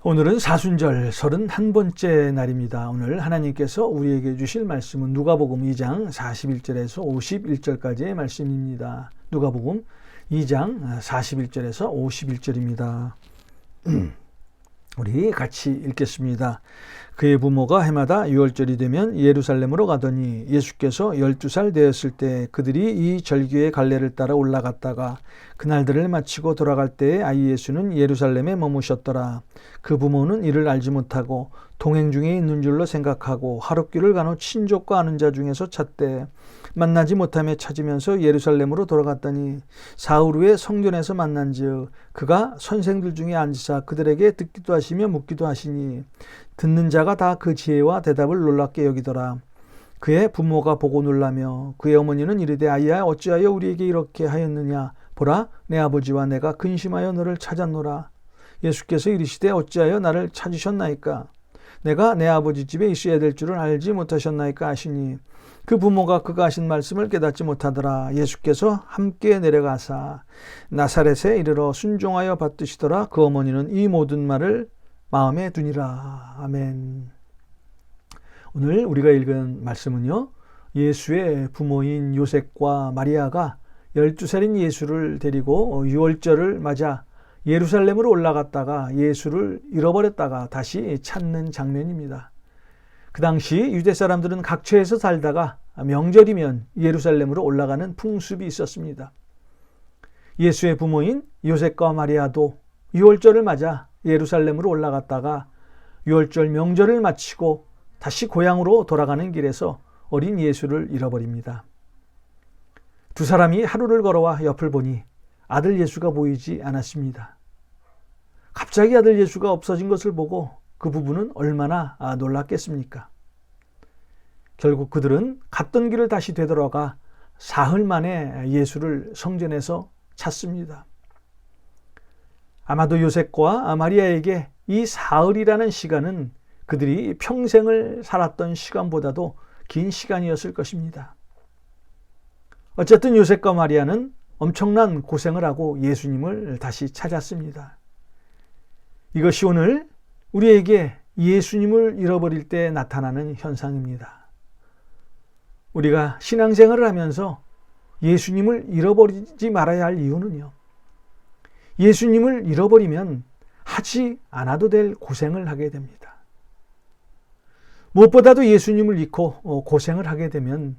오늘은 사순절 31번째 날입니다. 오늘 하나님께서 우리에게 주실 말씀은 누가복음 2장 41절에서 51절까지의 말씀입니다. 누가복음 2장 41절에서 51절입니다. 우리 같이 읽겠습니다. 그의 부모가 해마다 유월절이 되면 예루살렘으로 가더니 예수께서 12살 되었을 때 그들이 이 절기의 갈래를 따라 올라갔다가 그날들을 마치고 돌아갈 때에 아이 예수는 예루살렘에 머무셨더라. 그 부모는 이를 알지 못하고 동행 중에 있는 줄로 생각하고 하룻길을 간후 친족과 아는 자 중에서 찾되 만나지 못하며 찾으면서 예루살렘으로 돌아갔더니 사흘 후에 성전에서 만난즉 그가 선생들 중에 앉으사 그들에게 듣기도 하시며 묻기도 하시니 듣는 자가 다 그 지혜와 대답을 놀랍게 여기더라. 그의 부모가 보고 놀라며 그의 어머니는 이르되 아이야 어찌하여 우리에게 이렇게 하였느냐. 보라 내 아버지와 내가 근심하여 너를 찾았노라. 예수께서 이르시되 어찌하여 나를 찾으셨나이까. 내가 내 아버지 집에 있어야 될 줄은 알지 못하셨나이까 하시니 그 부모가 그가 하신 말씀을 깨닫지 못하더라. 예수께서 함께 내려가사 나사렛에 이르러 순종하여 받드시더라. 그 어머니는 이 모든 말을 마음에 두니라. 아멘. 오늘 우리가 읽은 말씀은요, 예수의 부모인 요셉과 마리아가 12살인 예수를 데리고 유월절을 맞아 예루살렘으로 올라갔다가 예수를 잃어버렸다가 다시 찾는 장면입니다. 그 당시 유대 사람들은 각처에서 살다가 명절이면 예루살렘으로 올라가는 풍습이 있었습니다. 예수의 부모인 요셉과 마리아도 유월절을 맞아 예루살렘으로 올라갔다가 유월절 명절을 마치고 다시 고향으로 돌아가는 길에서 어린 예수를 잃어버립니다. 두 사람이 하루를 걸어와 옆을 보니 아들 예수가 보이지 않았습니다. 갑자기 아들 예수가 없어진 것을 보고 그 부부는 얼마나 놀랐겠습니까? 결국 그들은 갔던 길을 다시 되돌아가 사흘 만에 예수를 성전에서 찾습니다. 아마도 요셉과 마리아에게 이 사흘이라는 시간은 그들이 평생을 살았던 시간보다도 긴 시간이었을 것입니다. 어쨌든 요셉과 마리아는 엄청난 고생을 하고 예수님을 다시 찾았습니다. 이것이 오늘 우리에게 예수님을 잃어버릴 때 나타나는 현상입니다. 우리가 신앙생활을 하면서 예수님을 잃어버리지 말아야 할 이유는요, 예수님을 잃어버리면 하지 않아도 될 고생을 하게 됩니다. 무엇보다도 예수님을 잃고 고생을 하게 되면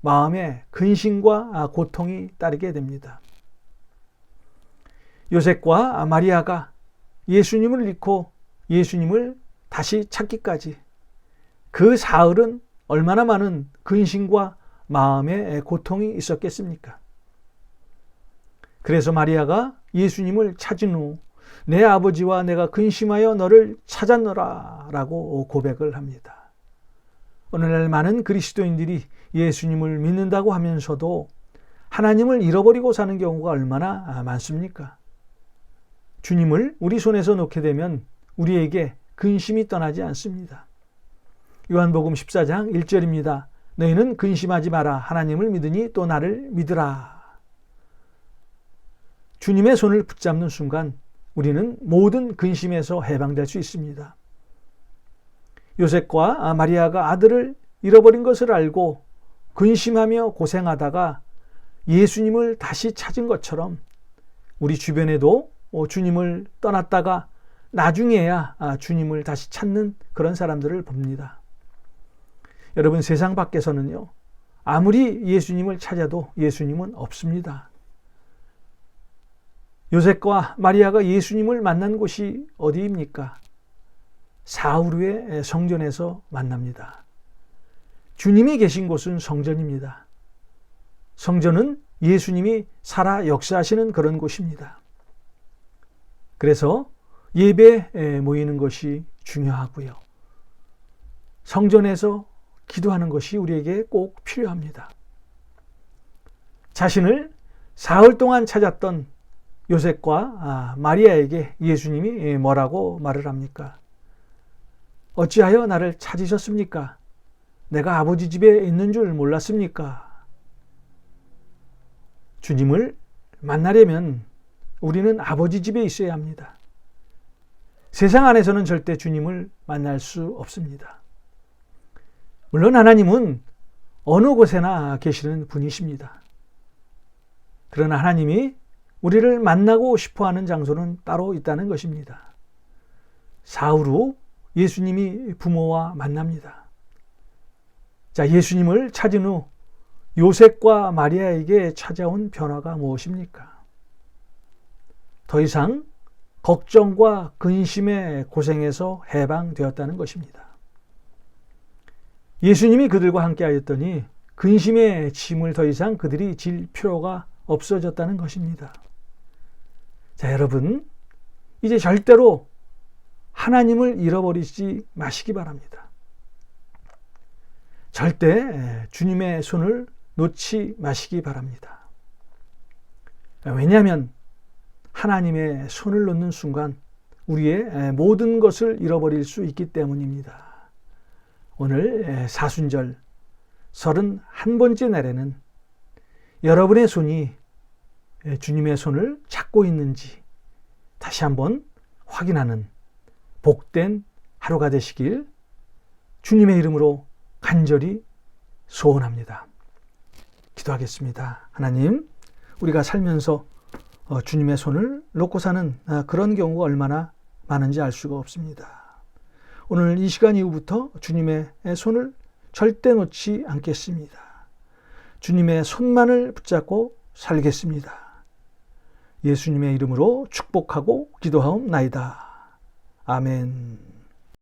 마음에 근심과 고통이 따르게 됩니다. 요셉과 마리아가 예수님을 잃고 예수님을 다시 찾기까지 그 사흘은 얼마나 많은 근심과 마음의 고통이 있었겠습니까? 그래서 마리아가 예수님을 찾은 후 내 아버지와 내가 근심하여 너를 찾았노라 라고 고백을 합니다. 오늘날 많은 그리스도인들이 예수님을 믿는다고 하면서도 하나님을 잃어버리고 사는 경우가 얼마나 많습니까? 주님을 우리 손에서 놓게 되면 우리에게 근심이 떠나지 않습니다. 요한복음 14장 1절입니다. 너희는 근심하지 마라. 하나님을 믿으니 또 나를 믿으라. 주님의 손을 붙잡는 순간 우리는 모든 근심에서 해방될 수 있습니다. 요셉과 마리아가 아들을 잃어버린 것을 알고 근심하며 고생하다가 예수님을 다시 찾은 것처럼 우리 주변에도 주님을 떠났다가 나중에야 주님을 다시 찾는 그런 사람들을 봅니다. 여러분, 세상 밖에서는요, 아무리 예수님을 찾아도 예수님은 없습니다. 요셉과 마리아가 예수님을 만난 곳이 어디입니까? 사흘 후에 성전에서 만납니다. 주님이 계신 곳은 성전입니다. 성전은 예수님이 살아 역사하시는 그런 곳입니다. 그래서 예배에 모이는 것이 중요하고요. 성전에서 기도하는 것이 우리에게 꼭 필요합니다. 자신을 사흘 동안 찾았던 요셉과 마리아에게 예수님이 뭐라고 말을 합니까? 어찌하여 나를 찾으셨습니까? 내가 아버지 집에 있는 줄 몰랐습니까? 주님을 만나려면 우리는 아버지 집에 있어야 합니다. 세상 안에서는 절대 주님을 만날 수 없습니다. 물론 하나님은 어느 곳에나 계시는 분이십니다. 그러나 하나님이 우리를 만나고 싶어하는 장소는 따로 있다는 것입니다. 사흘 후 예수님이 부모와 만납니다. 자, 예수님을 찾은 후 요셉과 마리아에게 찾아온 변화가 무엇입니까? 더 이상 걱정과 근심의 고생에서 해방되었다는 것입니다. 예수님이 그들과 함께 하였더니 근심의 짐을 더 이상 그들이 질 필요가 없어졌다는 것입니다. 자, 여러분, 이제 절대로 하나님을 잃어버리지 마시기 바랍니다. 절대 주님의 손을 놓지 마시기 바랍니다. 왜냐하면 하나님의 손을 놓는 순간 우리의 모든 것을 잃어버릴 수 있기 때문입니다. 오늘 사순절 31번째 날에는 여러분의 손이 주님의 손을 잡고 있는지 다시 한번 확인하는 복된 하루가 되시길 주님의 이름으로 간절히 소원합니다. 기도하겠습니다. 하나님, 우리가 살면서 주님의 손을 놓고 사는 그런 경우가 얼마나 많은지 알 수가 없습니다. 오늘 이 시간 이후부터 주님의 손을 절대 놓지 않겠습니다. 주님의 손만을 붙잡고 살겠습니다. 예수님의 이름으로 축복하고 기도하옵나이다. 아멘.